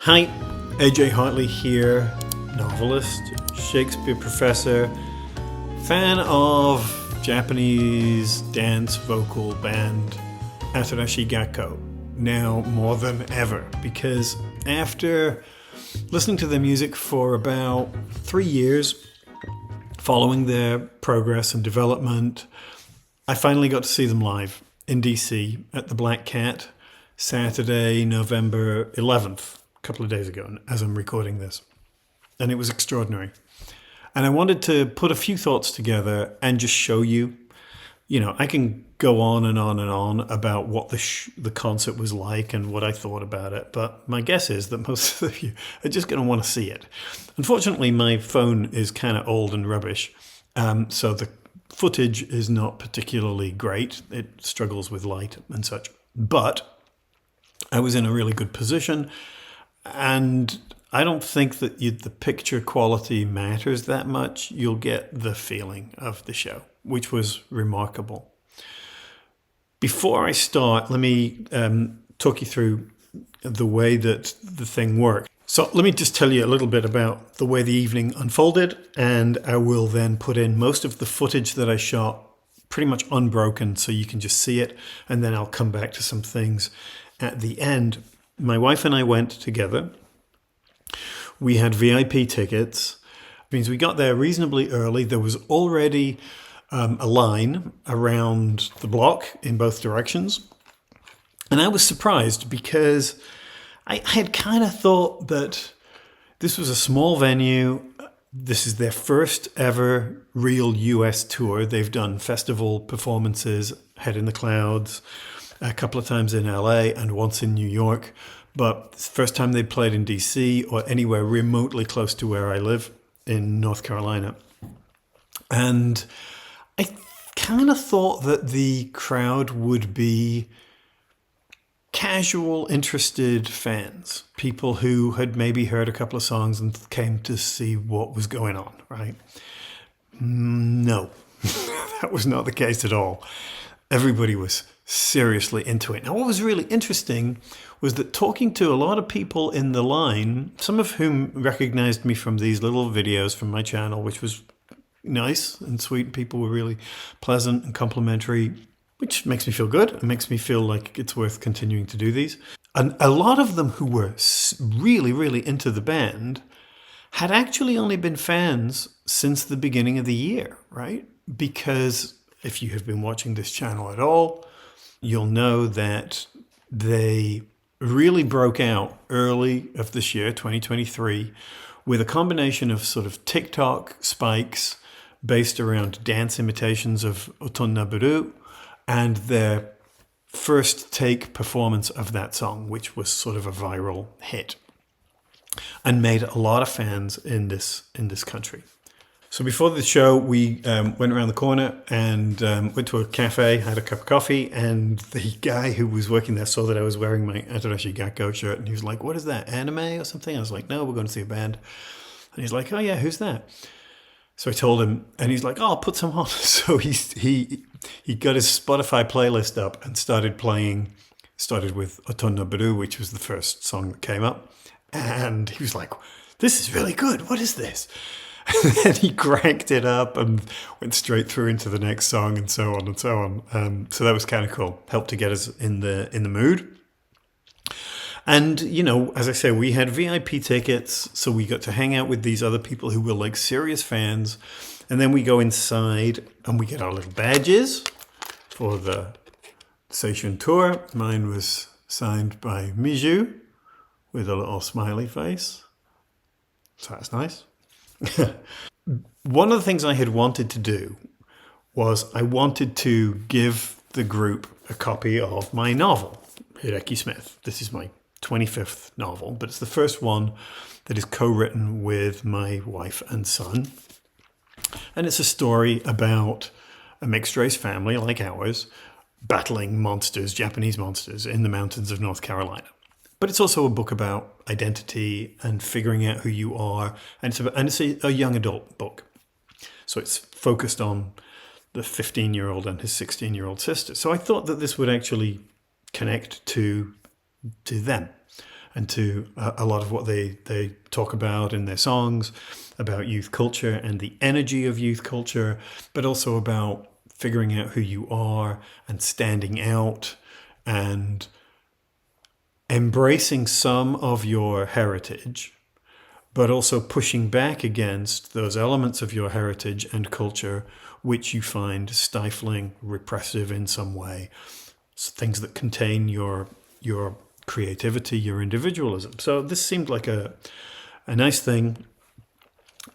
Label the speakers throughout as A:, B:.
A: Hi, AJ Hartley here, novelist, Shakespeare professor, fan of Japanese dance vocal band Atarashii Gakko, now more than ever, because after listening to their music for about 3 years, following their progress and development, I finally got to see them live in DC at the Black Cat, Saturday, November 11th. Couple of days ago as I'm recording this, and it was extraordinary. And I wanted to put a few thoughts together and just show you, I can go on and on and on about what the concert was like and what I thought about it, but my guess is that most of you are just going to want to see it. Unfortunately, my phone is kind of old and rubbish, so the footage is not particularly great. It struggles with light and such, but I was in a really good position. And I don't think that the picture quality matters that much. You'll get the feeling of the show, which was remarkable. Before I start, let me talk you through the way that the thing worked. So let me just tell you a little bit about the way the evening unfolded, and I will then put in most of the footage that I shot pretty much unbroken so you can just see it, and then I'll come back to some things at the end. My wife and I went together. We had VIP tickets. It means we got there reasonably early. There was already a line around the block in both directions. And I was surprised because I had kind of thought that this was a small venue. This is their first ever real US tour. They've done festival performances, Head in the Clouds, a couple of times in LA and once in New York, but it's the first time they played in DC or anywhere remotely close to where I live in North Carolina. And I kind of thought that the crowd would be casual, interested fans, people who had maybe heard a couple of songs and came to see what was going on, right? No, that was not the case at all. Everybody was seriously into it. Now, what was really interesting was that talking to a lot of people in the line, some of whom recognized me from these little videos from my channel, which was nice and sweet. People were really pleasant and complimentary, which makes me feel good. It makes me feel like it's worth continuing to do these. And a lot of them who were really, really into the band had actually only been fans since the beginning of the year, right? Because if you have been watching this channel at all, you'll know that they really broke out early of this year, 2023, with a combination of sort of TikTok spikes based around dance imitations of Otonna Buru and their first take performance of that song, which was sort of a viral hit and made a lot of fans in this country. So before the show, we went around the corner and went to a cafe, had a cup of coffee, and the guy who was working there saw that I was wearing my Atarashii Gakko shirt, and he was like, "What is that, anime or something?" I was like, "No, we're going to see a band." And he's like, "Oh yeah, who's that?" So I told him, and he's like, "Oh, I'll put some on." So he got his Spotify playlist up and started with Otonna Buru, which was the first song that came up. And he was like, "This is really good. What is this?" And then he cranked it up and went straight through into the next song and so on and so on. So that was kind of cool. Helped to get us in the mood. And, as I say, we had VIP tickets. So we got to hang out with these other people who were like serious fans. And then we go inside and we get our little badges for the Station tour. Mine was signed by Miju with a little smiley face. So that's nice. One of the things I had wanted to do was I wanted to give the group a copy of my novel, Hideki Smith. This is my 25th novel, but it's the first one that is co-written with my wife and son. And it's a story about a mixed-race family like ours battling monsters, Japanese monsters, in the mountains of North Carolina. But it's also a book about identity and figuring out who you are. And it's a young adult book. So it's focused on the 15-year-old and his 16-year-old sister. So I thought that this would actually connect to them. and to a lot of what they talk about in their songs, about youth culture and the energy of youth culture, but also about figuring out who you are and standing out and embracing some of your heritage, but also pushing back against those elements of your heritage and culture which you find stifling, repressive in some way, things that contain your creativity, your individualism. So this seemed like a nice thing.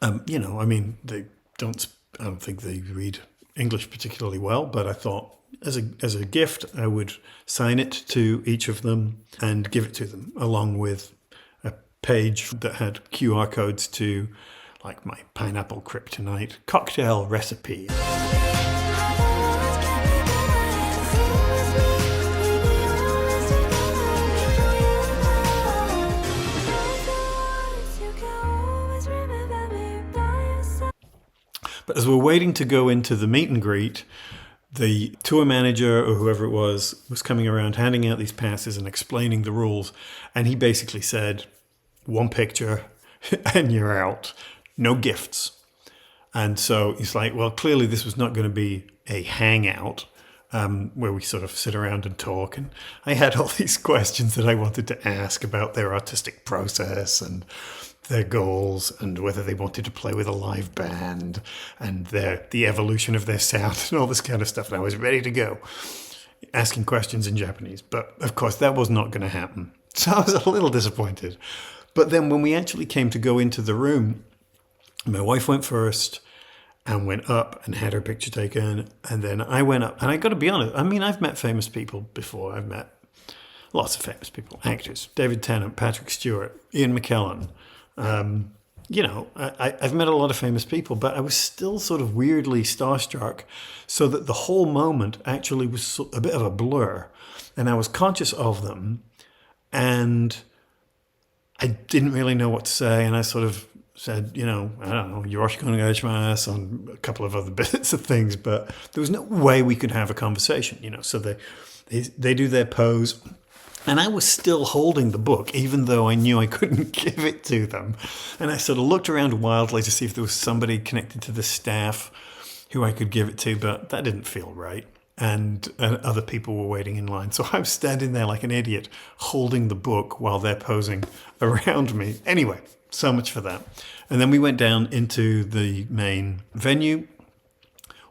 A: They don't. I don't think they read English particularly well, but I thought as a gift, I would sign it to each of them and give it to them, along with a page that had QR codes to, like, my pineapple kryptonite cocktail recipe. But as we're waiting to go into the meet and greet, the tour manager or whoever it was coming around handing out these passes and explaining the rules. And he basically said, one picture and you're out. No gifts. And so he's like, well, clearly this was not going to be a hangout where we sort of sit around and talk. And I had all these questions that I wanted to ask about their artistic process and their goals and whether they wanted to play with a live band and the evolution of their sound and all this kind of stuff. And I was ready to go asking questions in Japanese. But of course, that was not going to happen. So I was a little disappointed. But then when we actually came to go into the room, my wife went first and went up and had her picture taken. And then I went up. And I got to be honest, I mean, I've met famous people before. I've met lots of famous people, actors. David Tennant, Patrick Stewart, Ian McKellen. I've met a lot of famous people, but I was still sort of weirdly starstruck, so that the whole moment actually was a bit of a blur. And I was conscious of them, and I didn't really know what to say. And I sort of said, I don't know, yoroshiku onegaishimasu on a couple of other bits of things, but there was no way we could have a conversation, So they do their pose. And I was still holding the book, even though I knew I couldn't give it to them. And I sort of looked around wildly to see if there was somebody connected to the staff who I could give it to, but that didn't feel right. And other people were waiting in line. So I was standing there like an idiot, holding the book while they're posing around me. Anyway, so much for that. And then we went down into the main venue,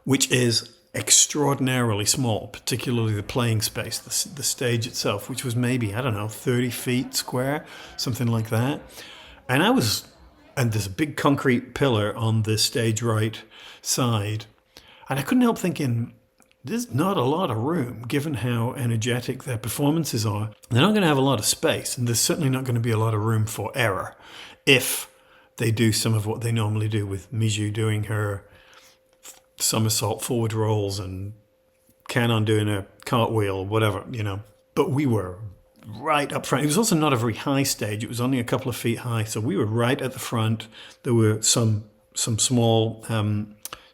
A: which is extraordinarily small, particularly the playing space, the stage itself, which was maybe, 30 feet square, something like that. And there's a big concrete pillar on the stage right side. And I couldn't help thinking, there's not a lot of room, given how energetic their performances are. They're not going to have a lot of space, and there's certainly not going to be a lot of room for error if they do some of what they normally do, with Miju doing her somersault forward rolls and Canon doing a cartwheel, whatever, But we were right up front. It was also not a very high stage. It was only a couple of feet high. So we were right at the front. There were some small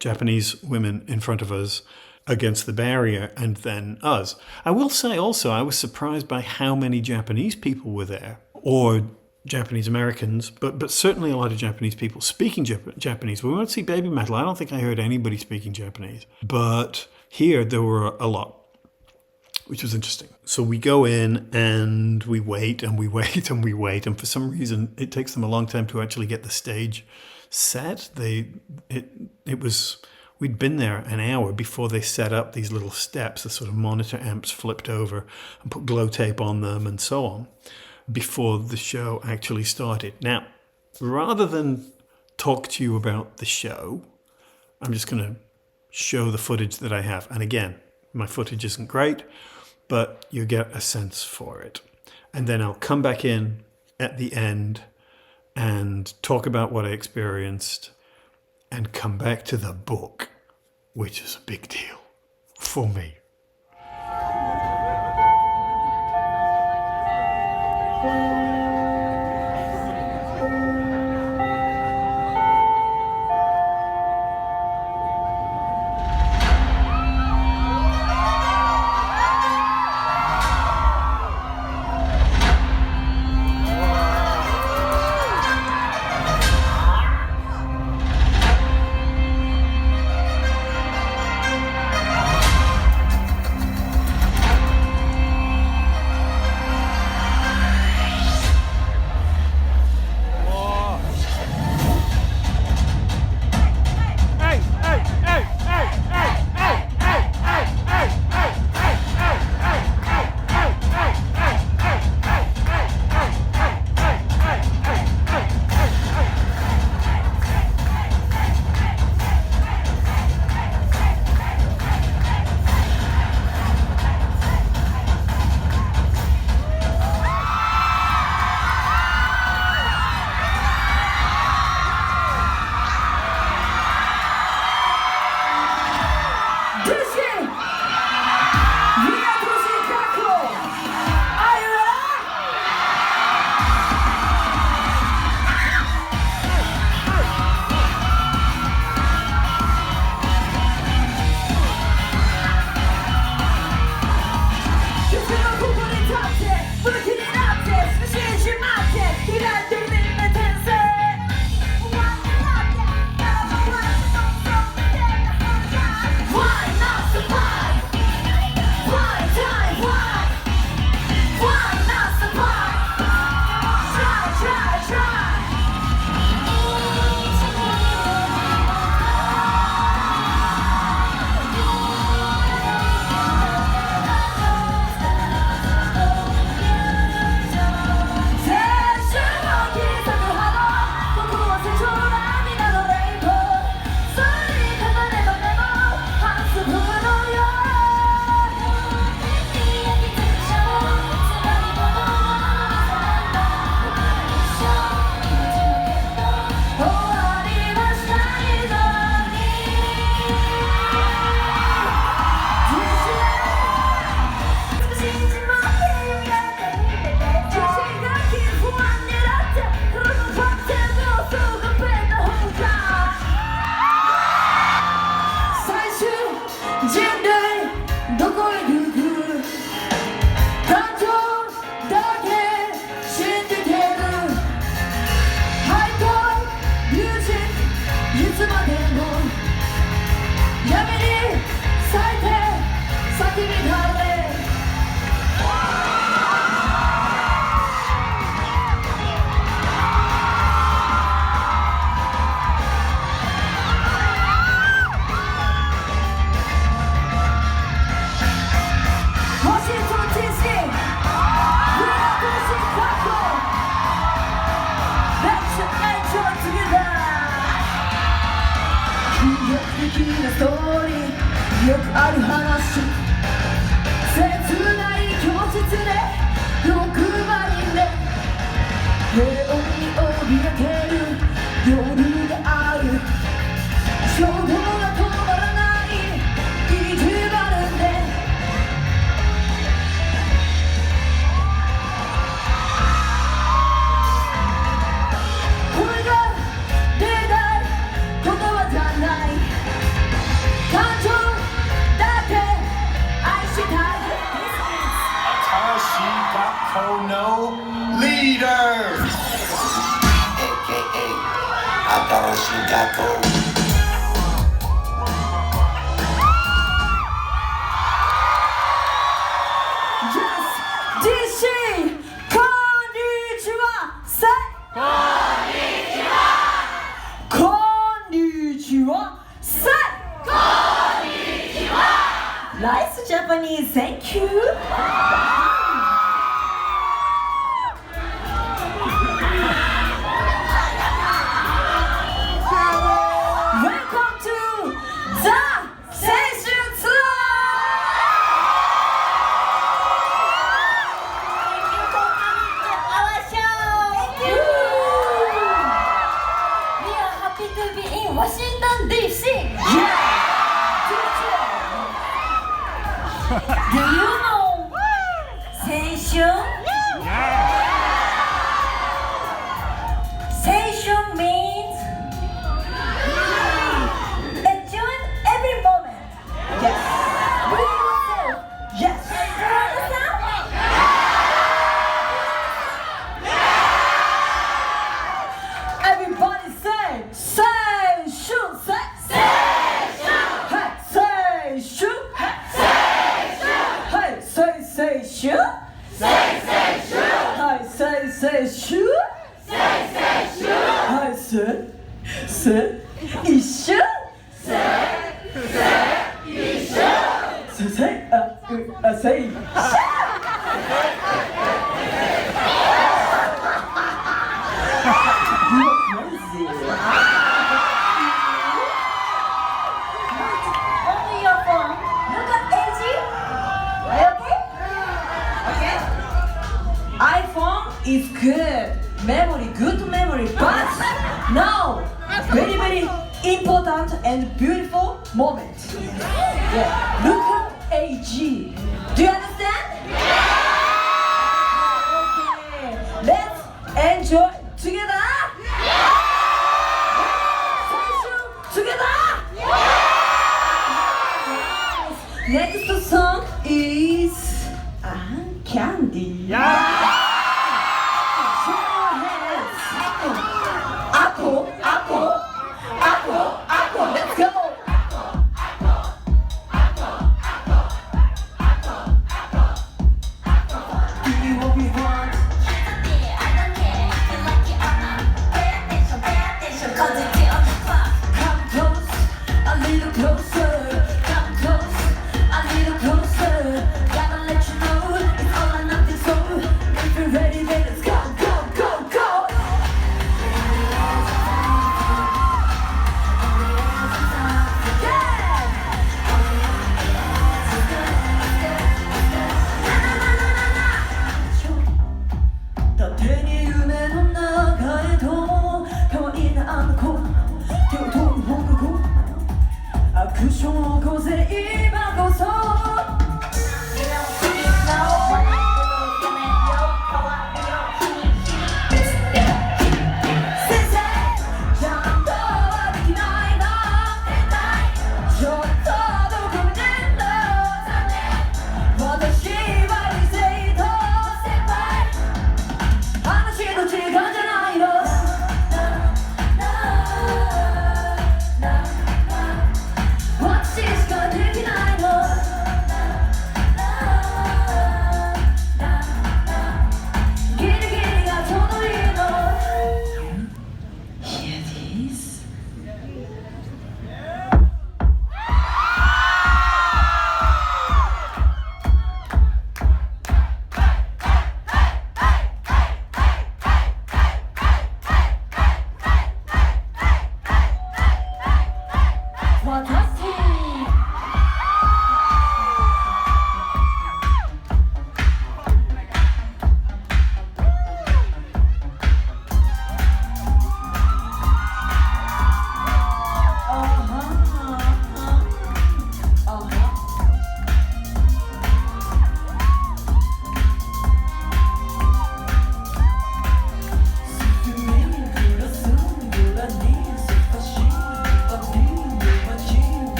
A: Japanese women in front of us against the barrier, and then us. I will say also, I was surprised by how many Japanese people were there, or Japanese Americans, but certainly a lot of Japanese people speaking Japanese. We went to see Baby Metal. I don't think I heard anybody speaking Japanese. But here there were a lot, which was interesting. So we go in and we wait and we wait and we wait. And for some reason, it takes them a long time to actually get the stage set. We'd been there an hour before they set up these little steps, the sort of monitor amps flipped over and put glow tape on them and so on, before the show actually started. Now, rather than talk to you about the show, I'm just going to show the footage that I have. And again, my footage isn't great, but you get a sense for it. And then I'll come back in at the end and talk about what I experienced and come back to the book, which is a big deal for me.
B: なストーリーよくある話切ない教室で6万人で平穏に怯えてる夜がある衝動が止まらない意地悪でこれが例題言葉じゃない感情だって愛したい
C: Atarashii Gakko no leader AKA Atarashii Gakko
B: DC こんにちはさこんにちはさこんにちはライスジャパニーズ Thank you Welcome to the 青春ツアーWashington DC. Do you know 青春?青春means enjoy every moment. Yes. Be yourself. Yes. Everybody say, say. Say shoe. I say issue. Say Only your phone. Look at AG. Are you okay? iPhone is good memory, but now very important and beautiful moment. Yeah. Look at AG. Do you understand? Okay. Let's enjoy together. Together. Next song is Candy. Let's go! Do you what we want?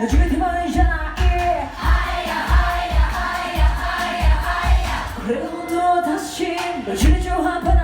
B: 너 죽을 때만이잖아 그래 오늘도 다시 너 죽을 줄 한번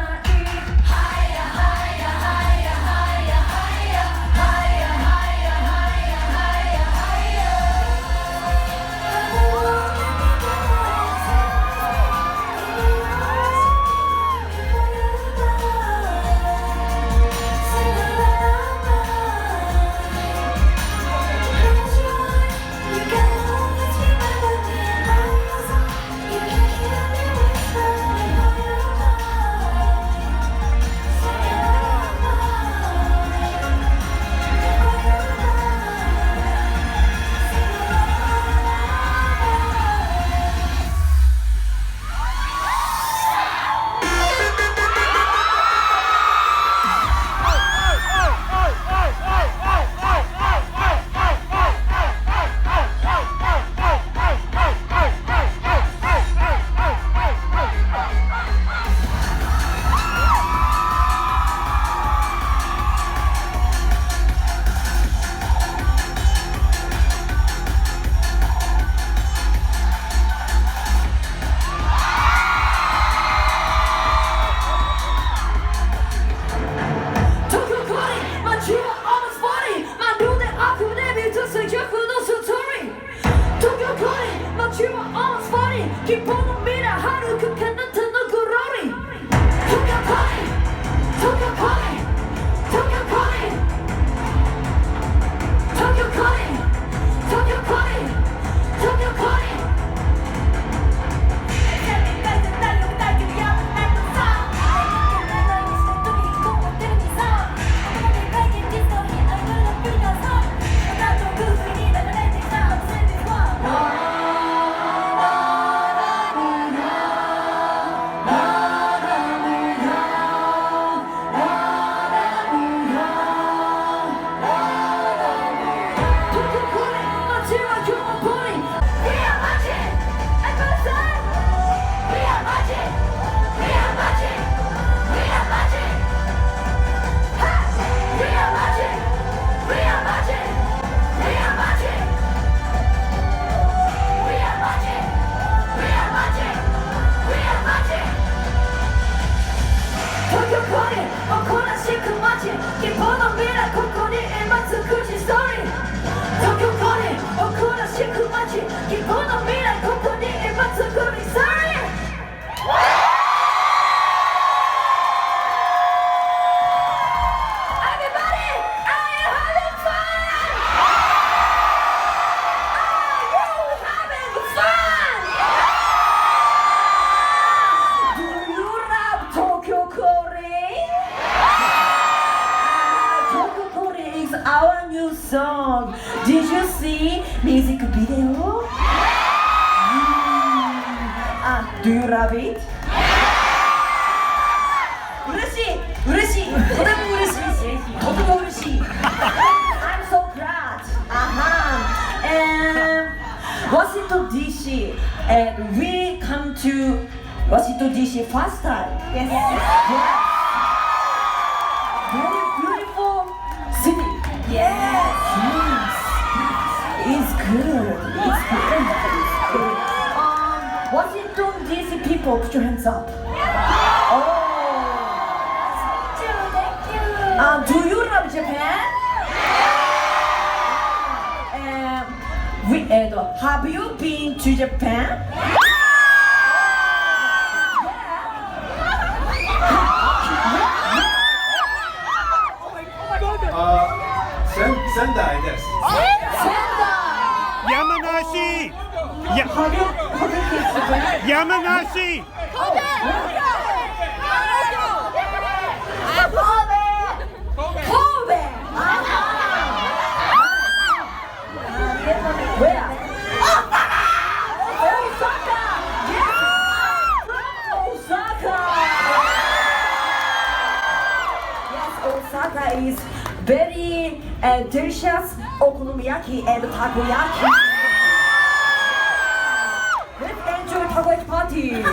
B: Did you see music video? Do you love it? 嬉しい嬉しいとても嬉しいとても嬉しい I'm so glad and Washington DC and we come to Washington DC first time yes very beautiful city yes it's good Washington DC people put your hands up do you love Japan? Have you been to Japan?
C: Sendai desu.
D: Yamanashi! Yamanashi!
B: Where? Osaka! Yes! Osaka! Yes, Osaka is very delicious okonomiyaki and takoyaki. Let's enjoy takoyaki party!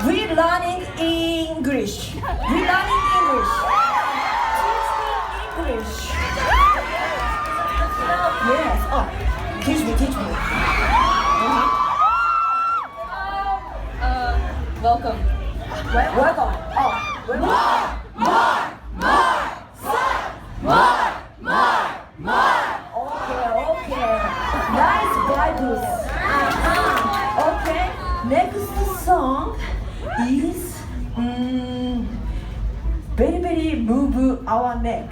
B: We're learning English. We're learning English. English. Yes. Oh, teach me.
E: Welcome.
B: Welcome. Oh, Okay. Nice vibes. Okay. Next song is very move our neck.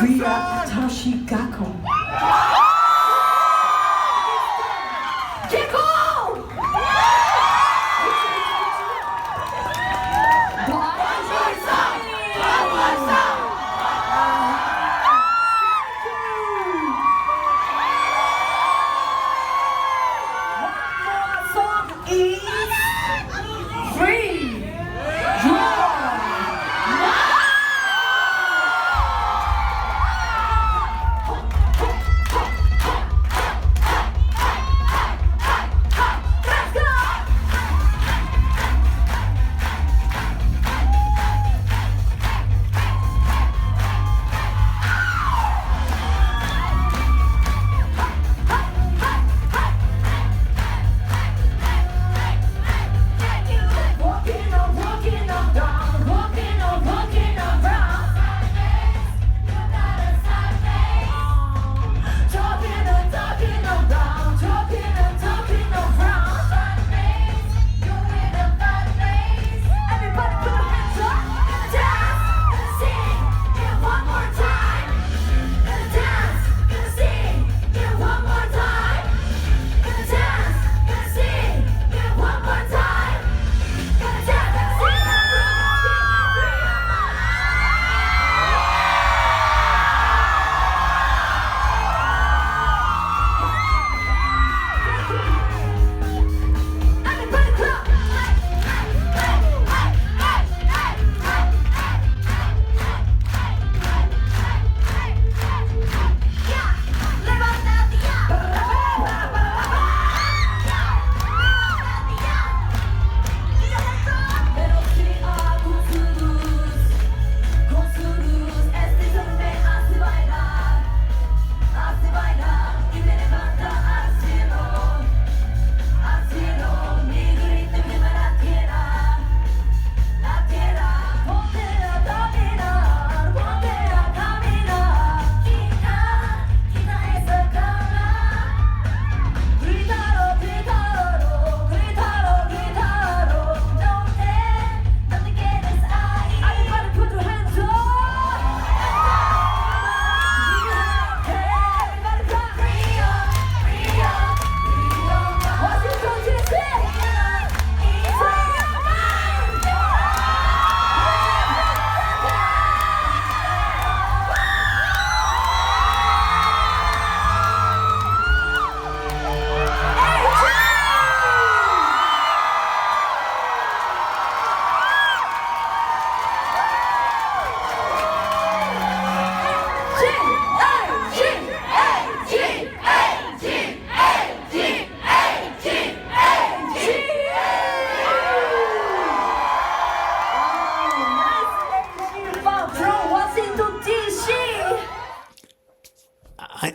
B: We are Atarashii Gakko. Gakko!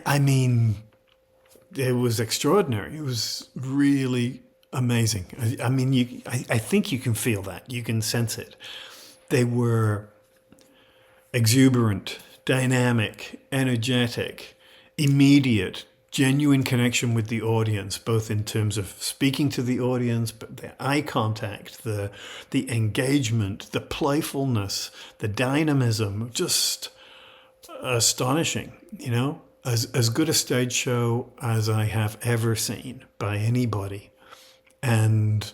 A: I mean, it was extraordinary. It was really amazing. I mean, I think you can feel that. You can sense it. They were exuberant, dynamic, energetic, immediate, genuine connection with the audience, both in terms of speaking to the audience, but the eye contact, the engagement, the playfulness, the dynamism, just astonishing, you know? As good a stage show as I have ever seen by anybody. And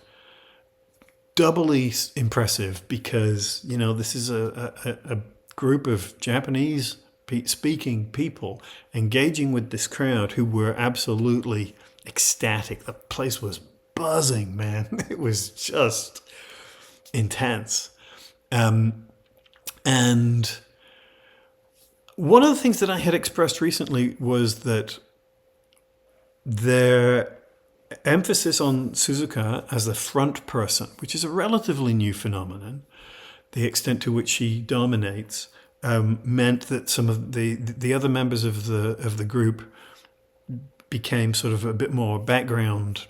A: doubly impressive because, you know, this is a group of Japanese speaking people engaging with this crowd who were absolutely ecstatic. The place was buzzing, man. It was just intense. And one of the things that I had expressed recently was that their emphasis on Suzuka as the front person, which is a relatively new phenomenon, the extent to which she dominates, meant that some of the other members of the group became sort of a bit more background.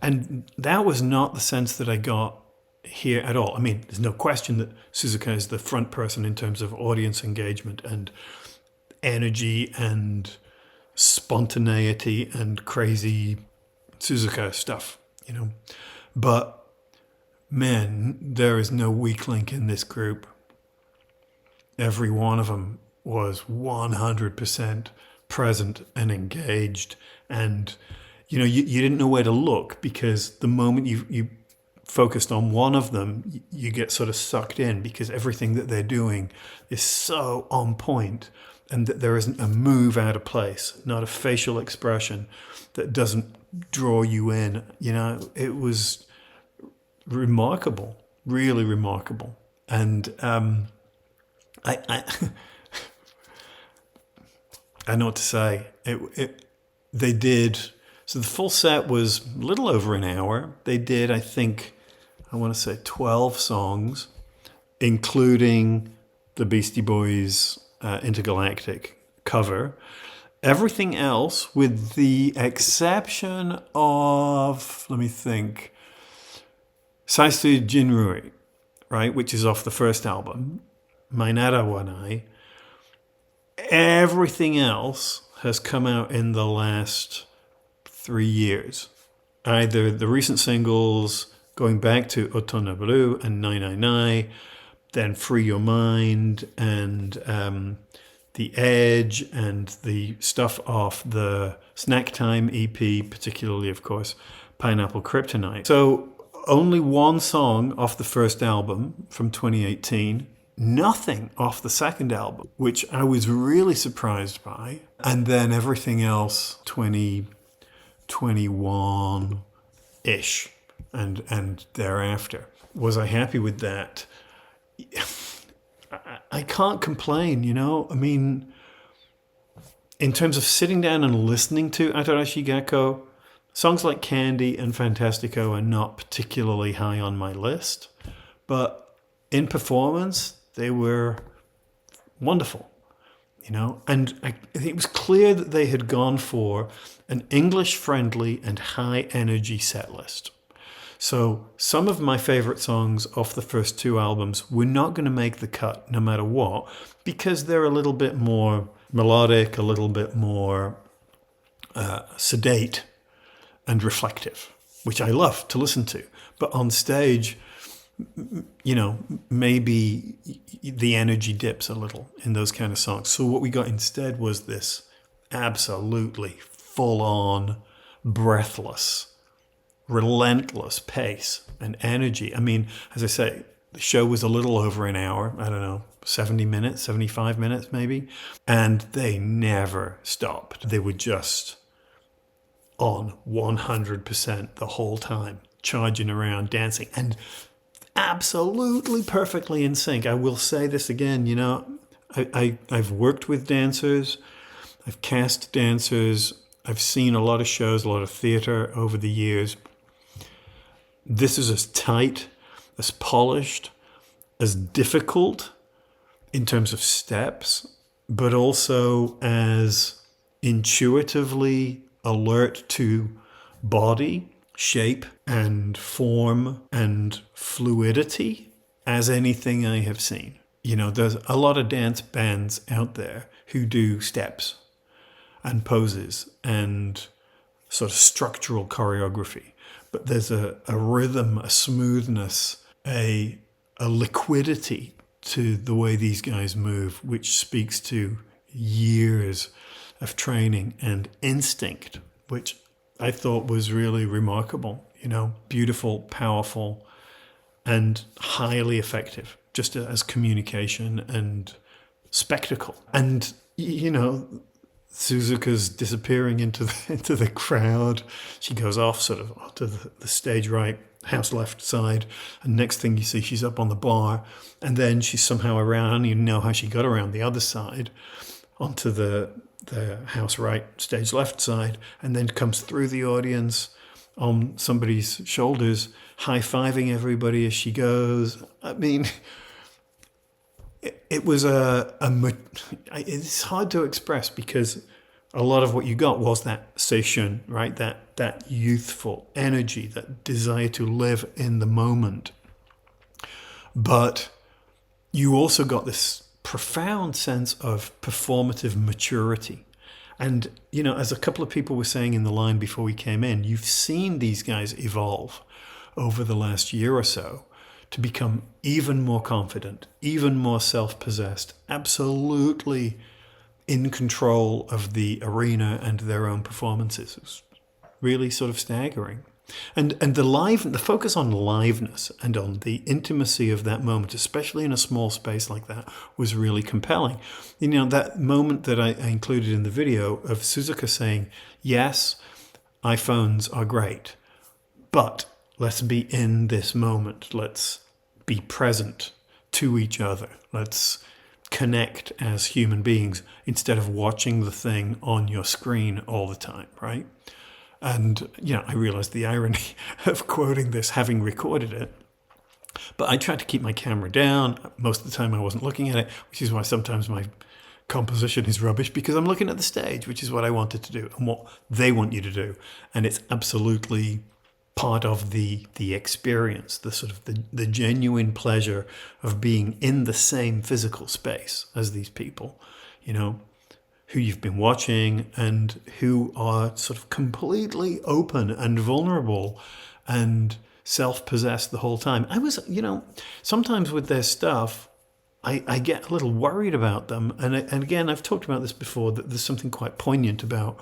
A: And that was not the sense that I got here at all. I mean, there's no question that Suzuka is the front person in terms of audience engagement and energy and spontaneity and crazy Suzuka stuff, you know. But man, there is no weak link in this group. Every one of them was 100% present and engaged. And, you didn't know where to look, because the moment you focused on one of them, you get sort of sucked in, because everything that they're doing is so on point, and that there isn't a move out of place, not a facial expression that doesn't draw you in. It was remarkable, really remarkable. And I I know what to say. They did. So the full set was a little over an hour. They did, I think, I want to say 12 songs, including the Beastie Boys Intergalactic cover. Everything else, with the exception of, let me think, Saisu Jinrui, right, which is off the first album, Mainara Wanai. Everything else has come out in the last 3 years. Either the recent singles going back to Otona Blue and 999, then Free Your Mind and The Edge and the stuff off the Snack Time EP, particularly, of course, Pineapple Kryptonite. So only one song off the first album from 2018, nothing off the second album, which I was really surprised by. And then everything else 2021-ish and thereafter. Was I happy with that? I can't complain, I mean, in terms of sitting down and listening to Atarashii Gakko, songs like Candy and Fantastico are not particularly high on my list, but in performance, they were wonderful, and I think it was clear that they had gone for an English-friendly and high-energy set list. So some of my favorite songs off the first two albums were not going to make the cut no matter what, because they're a little bit more melodic, a little bit more sedate and reflective, which I love to listen to. But on stage, maybe the energy dips a little in those kind of songs. So what we got instead was this absolutely full-on, breathless, relentless pace and energy. I mean, as I say, the show was a little over an hour, I don't know, 70 minutes, 75 minutes maybe, and they never stopped. They were just on 100% the whole time, charging around, dancing, and absolutely perfectly in sync. I will say this again, I've worked with dancers, I've cast dancers, I've seen a lot of shows, a lot of theater over the years. This is as tight, as polished, as difficult in terms of steps, but also as intuitively alert to body, shape, and form, and fluidity as anything I have seen. There's a lot of dance bands out there who do steps and poses and sort of structural choreography. But there's a rhythm, a smoothness, a liquidity to the way these guys move, which speaks to years of training and instinct, which I thought was really remarkable, beautiful, powerful, and highly effective, just as communication and spectacle. And, Suzuka's disappearing into the crowd. She goes off sort of to the stage right, house left side, and next thing you see, she's up on the bar, and then she's somehow around. I don't even know how she got around the other side onto the house right, stage left side, and then comes through the audience on somebody's shoulders, high-fiving everybody as she goes. I mean, it was it's hard to express, because a lot of what you got was that seishun, right? That youthful energy, that desire to live in the moment. But you also got this profound sense of performative maturity. And, as a couple of people were saying in the line before we came in, you've seen these guys evolve over the last year or so to become even more confident, even more self-possessed, absolutely in control of the arena and their own performances. It was really sort of staggering. And the focus on liveness and on the intimacy of that moment, especially in a small space like that, was really compelling. You know, that moment that I included in the video of Suzuka saying, yes, iPhones are great, but let's be in this moment. Let's be present to each other. Let's connect as human beings instead of watching the thing on your screen all the time, right? And, you know, I realized the irony of quoting this, having recorded it. But I tried to keep my camera down. Most of the time I wasn't looking at it, which is why sometimes my composition is rubbish, because I'm looking at the stage, which is what I wanted to do and what they want you to do. And it's absolutely part of the experience, the sort of the genuine pleasure of being in the same physical space as these people, you know, who you've been watching and who are sort of completely open and vulnerable and self-possessed the whole time. I was, you know, sometimes with their stuff, I get a little worried about them. And again, I've talked about this before, that there's something quite poignant about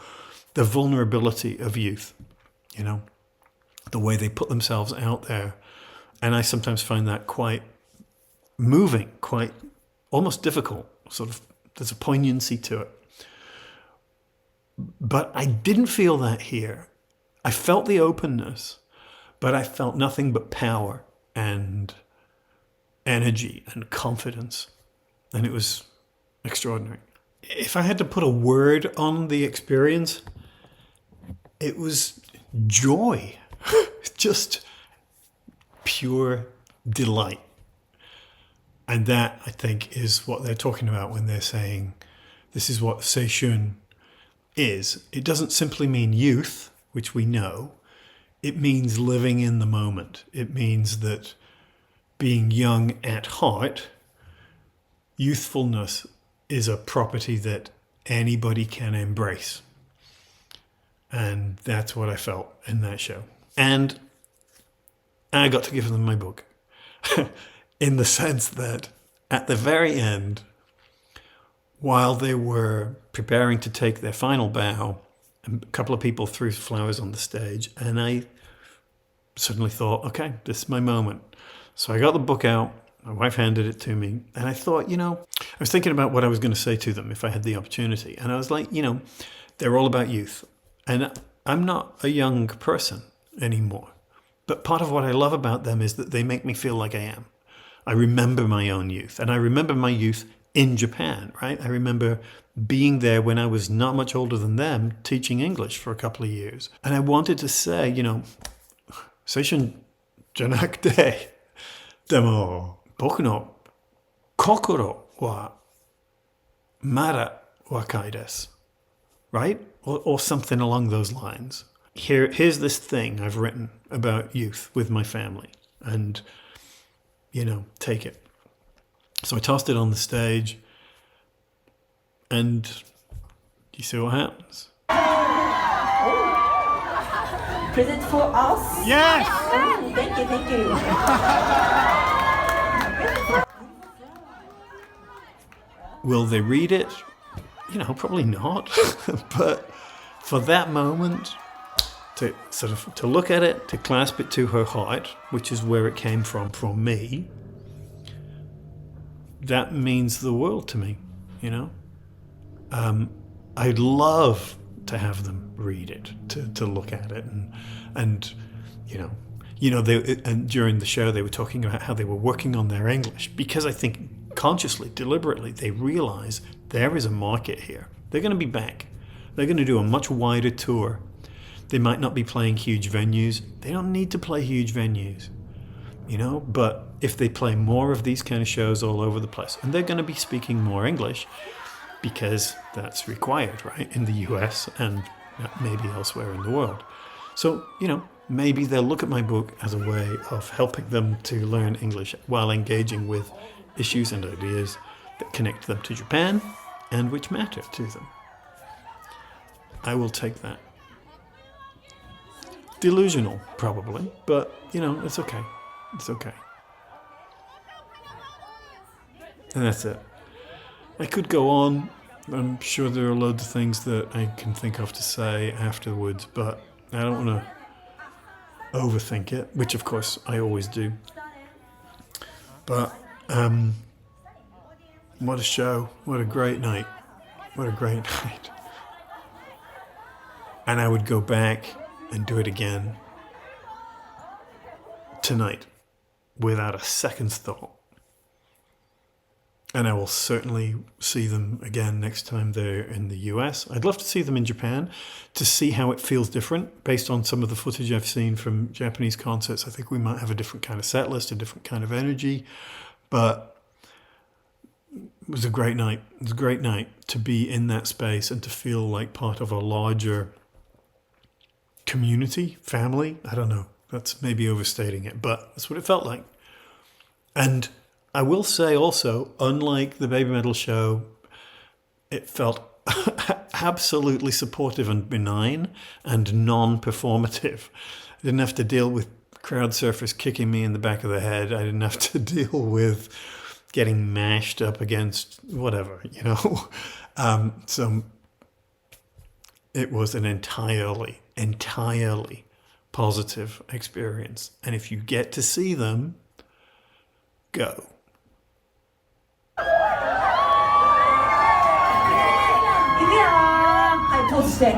A: the vulnerability of youth, you know, the way they put themselves out there. And I sometimes find that quite moving, quite almost difficult, sort of, there's a poignancy to it. But I didn't feel that here. I felt the openness, but I felt nothing but power and energy and confidence. And it was extraordinary. If I had to put a word on the experience, it was joy. Just pure delight. And that, I think, is what they're talking about when they're saying this is what Seishun is. It doesn't simply mean youth, which we know. It means living in the moment. It means that being young at heart, youthfulness is a property that anybody can embrace. And that's what I felt in that show. And I got to give them my book in the sense that at the very end, while they were preparing to take their final bow, a couple of people threw flowers on the stage, and I suddenly thought, okay, this is my moment. So I got the book out, my wife handed it to me, and I thought, you know, I was thinking about what I was going to say to them if I had the opportunity. And I was like, you know, they're all about youth. And I'm not a young person anymore. But part of what I love about them is that they make me feel like I am. I remember my own youth, and I remember my youth in Japan, right? I remember being there when I was not much older than them, teaching English for a couple of years. And I wanted to say, you know, seishun janakute, demo boku no kokoro wa mada wakai desu, right? Or something along those lines. Here's this thing I've written about youth with my family, and, you know, take it. So I tossed it on the stage, and you see what happens.
B: Present for us?
D: Yes!
B: Oh, thank you.
A: Will they read it? You know, probably not. But for that moment, to look at it, to clasp it to her heart, which is where it came from me, that means the world to me, you know? I'd love to have them read it, to look at it, and and during the show they were talking about how they were working on their English, because I think consciously, deliberately, they realize there is a market here. They're going to be back. They're going to do a much wider tour. They might not be playing huge venues. They don't need to play huge venues, you know, but if they play more of these kind of shows all over the place, and they're going to be speaking more English because that's required, right, in the US and maybe elsewhere in the world. So, you know, maybe they'll look at my book as a way of helping them to learn English while engaging with issues and ideas that connect them to Japan and which matter to them. I will take that. Delusional, probably, but, you know, it's okay. It's okay. And that's it. I could go on. I'm sure there are loads of things that I can think of to say afterwards, but I don't want to overthink it, which of course I always do. But what a show. What a great night. What a great night. And I would go back and do it again tonight without a second's thought. And I will certainly see them again next time they're in the US. I'd love to see them in Japan to see how it feels different. Based on some of the footage I've seen from Japanese concerts, I think we might have a different kind of set list, a different kind of energy. But it was a great night. It was a great night to be in that space and to feel like part of a larger community, family. I don't know. That's maybe overstating it, but that's what it felt like. And I will say also, unlike the Baby Metal show, it felt absolutely supportive and benign and non-performative. I didn't have to deal with crowd surfers kicking me in the back of the head. I didn't have to deal with getting mashed up against whatever, you know. So it was an entirely positive experience. And if you get to see them, go.
B: いくよー。はい、ポーズして。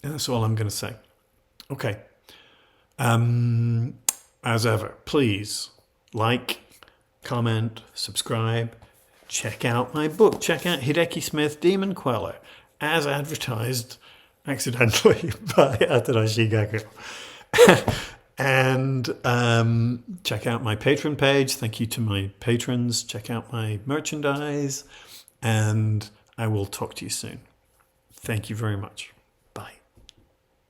A: That's all I'm going to say. Okay. As ever, please like, comment, subscribe, check out my book. Check out Hideki Smith, Demon Queller, as advertised accidentally by Atarashii Gakko. And check out my Patreon page. Thank you to my patrons. Check out my merchandise. And I will talk to you soon. Thank you very much.